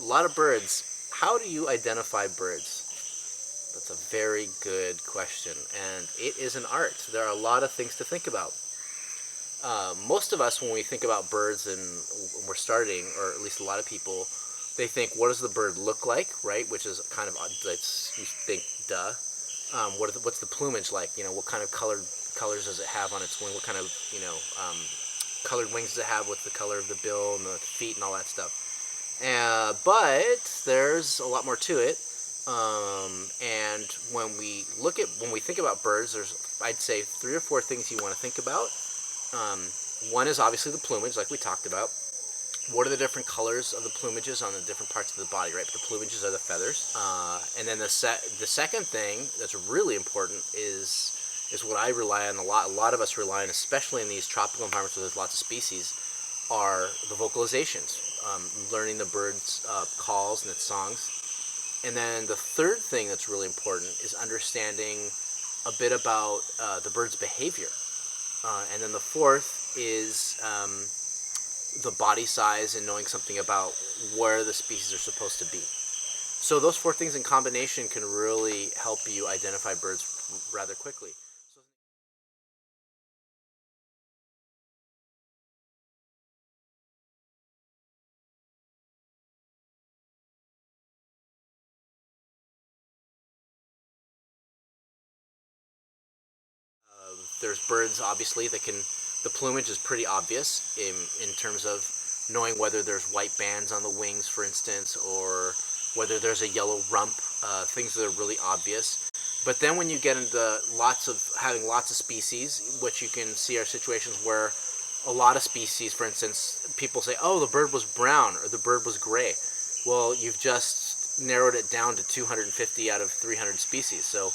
a lot of birds. How do you identify birds? That's a very good question, and it is an art. There are a lot of things to think about. Most of us, when we think about birds and we're starting, or at least a lot of people, they think, what does the bird look like, right? Which is kind of odd. You think, duh. What's the plumage like? You know, what kind of colors does it have on its wing? What kind of, colored wings does it have? What's the color of the bill and the feet and all that stuff? But there's a lot more to it. And when we think about birds, there's, I'd say, 3 or 4 things you want to think about. One is obviously the plumage, like we talked about. What are the different colors of the plumages on the different parts of the body, right? But the plumages are the feathers. And then the second thing that's really important is what I rely on a lot. A lot of us rely on, especially in these tropical environments where there's lots of species, are the vocalizations. Learning the bird's calls and its songs. And then the third thing that's really important is understanding a bit about the bird's behavior. And then the fourth is the body size and knowing something about where the species are supposed to be. So those 4 things in combination can really help you identify birds rather quickly. There's birds, obviously, the plumage is pretty obvious in terms of knowing whether there's white bands on the wings, for instance, or whether there's a yellow rump, things that are really obvious. But then when you get into having lots of species, what you can see are situations where a lot of species, for instance, people say, oh, the bird was brown or the bird was gray. Well, you've just narrowed it down to 250 out of 300 species. So,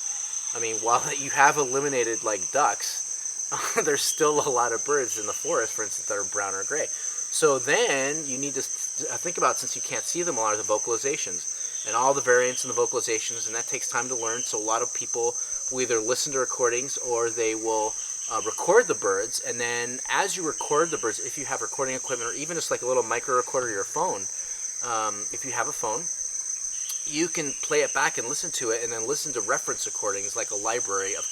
I mean, while you have eliminated like ducks, there's still a lot of birds in the forest, for instance, that are brown or gray. So then you need to think about, since you can't see them all, are the vocalizations and all the variants in the vocalizations, and that takes time to learn. So a lot of people will either listen to recordings or they will record the birds, and then as you record the birds, if you have recording equipment or even just like a little micro recorder or your phone, if you have a phone, you can play it back and listen to it and then listen to reference recordings like a library of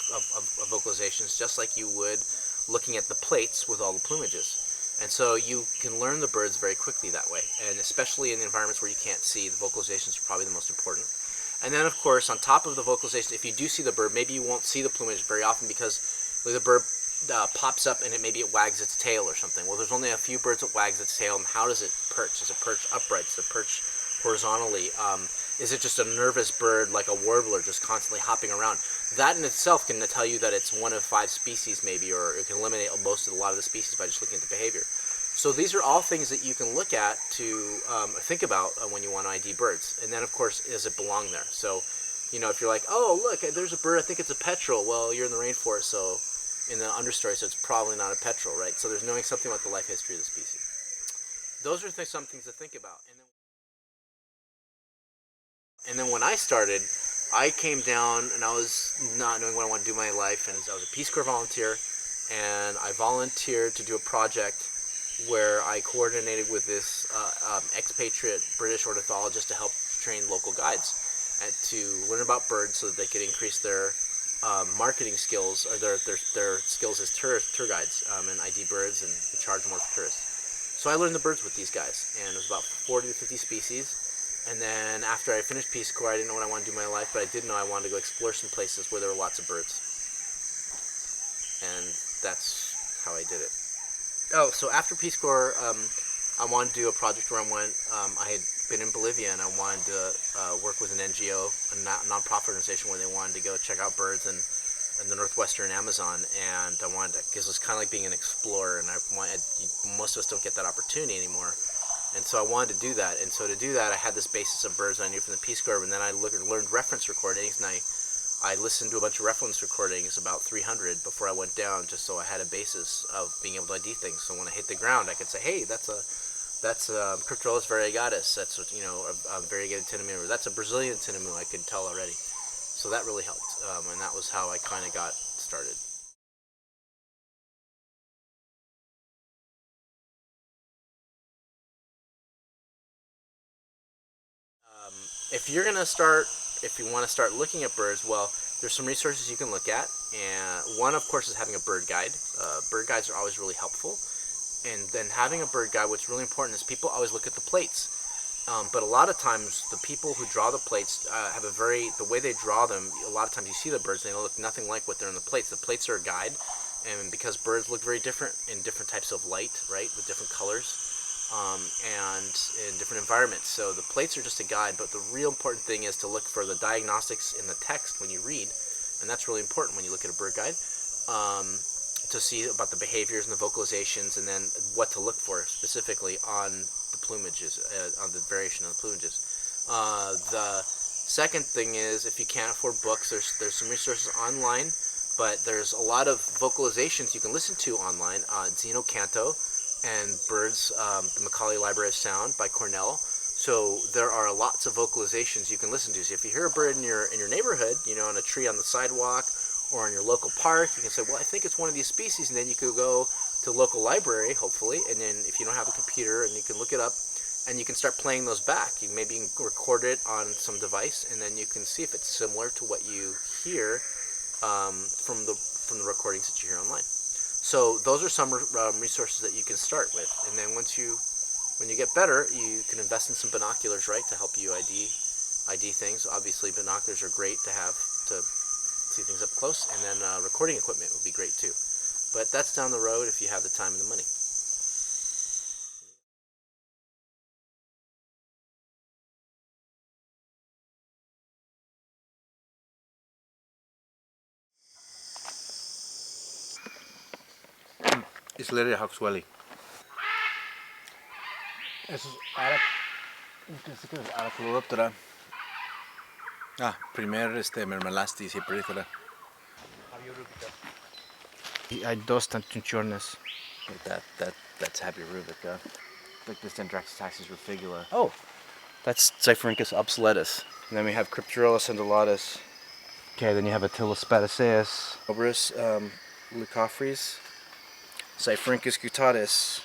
vocalizations, just like you would looking at the plates with all the plumages. And so you can learn the birds very quickly that way, and especially in the environments where you can't see, the vocalizations are probably the most important. And then, of course, on top of the vocalization, if you do see the bird, maybe you won't see the plumage very often because the bird pops up and maybe it wags its tail or something. Well, there's only a few birds that wags its tail, and how does it perch? Does it perch upright? Does it perch horizontally? Is it just a nervous bird like a warbler just constantly hopping around? That in itself can tell you that it's one of 5 species maybe, or it can eliminate a lot of the species by just looking at the behavior. So these are all things that you can look at to think about when you want to ID birds. And then, of course, does it belong there? So, if you're like, oh, look, there's a bird, I think it's a petrel. Well, you're in the rainforest, so in the understory, so it's probably not a petrel, right? So there's knowing something about the life history of the species. Those are some things to think about. And then when I started, I came down and I was not knowing what I wanted to do in my life, and I was a Peace Corps volunteer, and I volunteered to do a project where I coordinated with this expatriate British ornithologist to help train local guides and to learn about birds so that they could increase their marketing skills, or their skills as tour guides, and ID birds and charge more for tourists. So I learned the birds with these guys, and it was about 40 to 50 species. And then after I finished Peace Corps, I didn't know what I wanted to do in my life, but I did know I wanted to go explore some places where there were lots of birds. And that's how I did it. Oh, so after Peace Corps, I wanted to do a project where I had been in Bolivia, and I wanted to work with an NGO, a non-profit organization, where they wanted to go check out birds in the northwestern Amazon, and I wanted to, because it was kind of like being an explorer, and most of us don't get that opportunity anymore. And so I wanted to do that, and so to do that, I had this basis of birds I knew from the Peace Corps, and then I learned reference recordings, and I listened to a bunch of reference recordings, about 300, before I went down, just so I had a basis of being able to ID things. So when I hit the ground, I could say, hey, that's Cryptorellus variegatus, that's a variegated tinamou, or that's a Brazilian tinamou, I could tell already. So that really helped, and that was how I kind of got started. if you want to start looking at birds, well, there's some resources you can look at, and one, of course, is having a bird guide. Bird guides are always really helpful, and then having a bird guide, what's really important is people always look at the plates. But a lot of times, the people who draw the plates have the way they draw them, a lot of times you see the birds, they look nothing like what they're in the plates. The plates are a guide, and because birds look very different in different types of light, right, with different colors, and in different environments. So the plates are just a guide, but the real important thing is to look for the diagnostics in the text when you read, and that's really important when you look at a bird guide, to see about the behaviors and the vocalizations, and then what to look for specifically on the plumages, on the variation of the plumages. The second thing is, if you can't afford books, there's some resources online, but there's a lot of vocalizations you can listen to online on Zeno Canto and Birds, the Macaulay Library of Sound by Cornell. So there are lots of vocalizations you can listen to. So if you hear a bird in your neighborhood, on a tree on the sidewalk or in your local park, you can say, well, I think it's one of these species, and then you could go to the local library, hopefully, and then if you don't have a computer, and you can look it up, and you can start playing those back. You maybe record it on some device, and then you can see if it's similar to what you hear from the recordings that you hear online. So those are some resources that you can start with, and then when you get better, you can invest in some binoculars, right, to help you ID things. Obviously, binoculars are great to have to see things up close, and then recording equipment would be great too. But that's down the road if you have the time and the money. It's literally Hawkswelly. Eso es Araclodoptera. Primer mermelastis y perifera. Hay dos tantunchornes. That's Happy Rubica. Like this Dendraxitaxis rufigula. Oh, that's Xiphorhynchus obsoletus. And then we have Crypturellus undulatus. Okay, then you have Attila spataceus. Oberus leucophrys. Xiphorhynchus guttatus.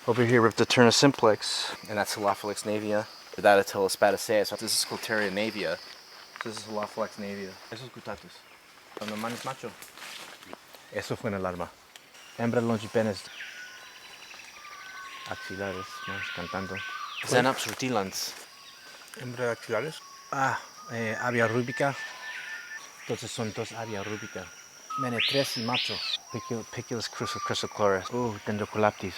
Over here we have Daterna simplex. And that's Halophilix navia. That Attila spataceus. This is Cloteria navia. This is Halophilix navia. Eso es guttatus. Cuando man es macho. Eso fue en el arma. Hembra longipenes. Axilares, más cantando. Xenops rutilans. Hembra axilares. Avia rubica. Entonces son dos avia rubica. Menetres y macho. Piculus chrysochlorus. Dendrocolaptis.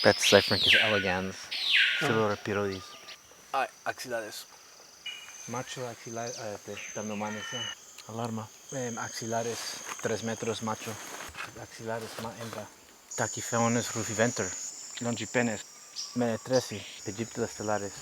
That's Xiphorhynchus elegans. Philorapyrodes. Axilares. Macho axilar de Damnomanes. Alarma. Axilares 3 metros macho. Axilares hembra. Tachyphones rufiventer. Longipenes. Menetresi. Pegyptila stellaris.